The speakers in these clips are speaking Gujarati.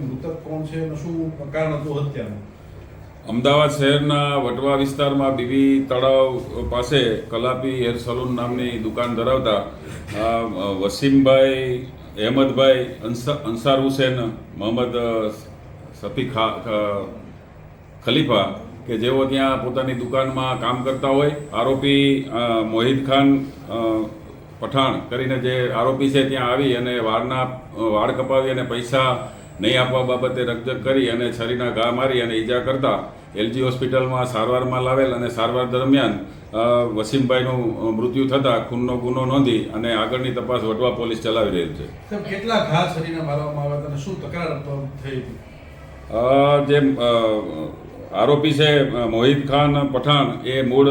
મૃતક કોણ છે અને શું કારણ હતું હત્યાનું? અમદાવાદ શહેરના વટવા વિસ્તારમાં બીબી તળાવ પાસે કલાપી હેર સલૂન નામની દુકાન ધરાવતા વસીમભાઈ, અહેમદભાઈ, અંસાર હુસેન, મોહમ્મદ શફીક ખલીફા કે જેઓ ત્યાં પોતાની દુકાનમાં કામ કરતા હોય. આરોપી મોહિત ખાન પઠાણ કરીને જે આરોપી છે ત્યાં આવી અને વાળ કપાવી અને પૈસા નહીં આપવા બાબતે રકઝક કરી અને છરીના ઘા મારી અને ઈજા કરતા એલજી હોસ્પિટલમાં સારવારમાં લાવેલ અને સારવાર દરમિયાન વસીમભાઈનું મૃત્યુ થતાં ખૂનનો ગુનો નોંધી અને આગળની તપાસ વટવા પોલીસ ચલાવી રહેલ છે. કેટલા ઘા શરીરના મારવામાં આવ્યા હતા અને શું તકરાર થઈ હતી? જે આરોપી છે મોહિત ખાન પઠાણ એ મૂળ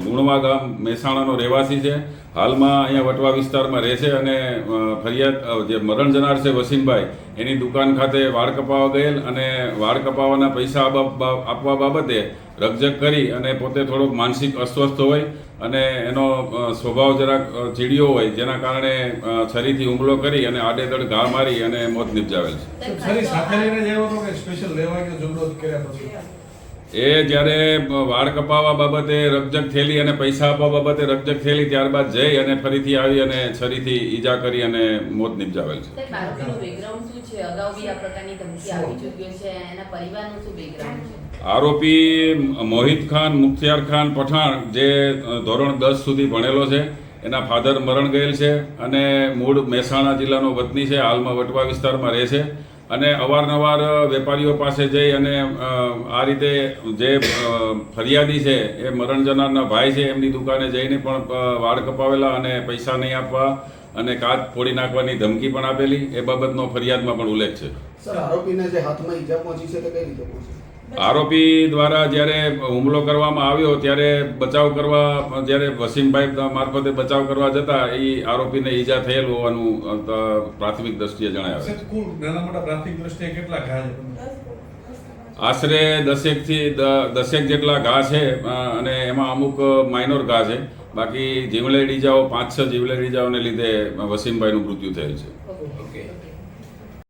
લુણવા ગામ મહેસાણાનો રહેવાસી છે. હાલમાં અહીંયા વટવા વિસ્તારમાં રહે છે અને ફરિયાદ જે મરણ જનાર છે વસીમભાઈ એની દુકાન ખાતે વાળ કપાવવા ગયેલ અને વાળ કપાવવાના પૈસા આપવા બાબતે રકઝક કરી અને પોતે થોડોક માનસિક અસ્વસ્થ હોય અને એનો સ્વભાવ જરાક ચીડિયો હોય જેના કારણે છરીથી હુમલો કરી અને આડેધડ ઘા મારી અને મોત નિપજાવેલ છે. છરી સાથે લઈને જ આવ્યો હતો કે સ્પેશિયલ લેવા કે ઝઘડો કર્યા પછી? એ જ્યારે વાળ કપાવવા બાબતે રકઝક થયેલી અને પૈસા આપવા બાબતે રકઝક થયેલી ત્યારબાદ જઈ અને ફરીથી આવી અને છરીથી ઈજા કરી અને મોત નિપજાવેલ છે. આરોપી મોહિત ખાન મુખ્તિયાર ખાન પઠાણ જે ધોરણ 10 સુધી ભણેલો છે. એના ફાધર મરણ ગયેલ છે અને મૂળ મહેસાણા જિલ્લાનો વતની છે. હાલમાં વટવા વિસ્તારમાં રહે છે અને અવારનવાર વેપારીઓ પાસે જઈ અને આ રીતે જે ફરિયાદી છે એ મરણ જનારના ભાઈ છે એમની દુકાને જઈને પણ વાળ કપાવેલા અને પૈસા નહીં આપવા અને કાચ ફોડી નાખવાની ધમકી પણ આપેલી એ બાબતનો ફરિયાદમાં પણ ઉલ્લેખ છે. સર, આરોપીને જે હાથમાં ઈજા પહોંચી છે તે કઈ રીતે પહોંચી? આરોપી દ્વારા જ્યારે હુમલો કરવામાં આવ્યો ત્યારે બચાવ કરવા જ્યારે વસીમભાઈ મારફતે બચાવ કરવા જતા એ આરોપીને ઈજા થયેલ હોવાનું પ્રાથમિક દ્રષ્ટિએ જણાવે છે. કુલ નાના મોટા પ્રાથમિક દ્રષ્ટિએ કેટલા ઘા છે? આશરે 10 જેટલા ઘા છે અને એમાં અમુક માઇનોર ઘા છે. બાકી જીવલેણ ઈજાઓ 5-6 જીવલેણ ઈજાઓને લીધે વસીમભાઈનું મૃત્યુ થયેલ છે. ઓકે.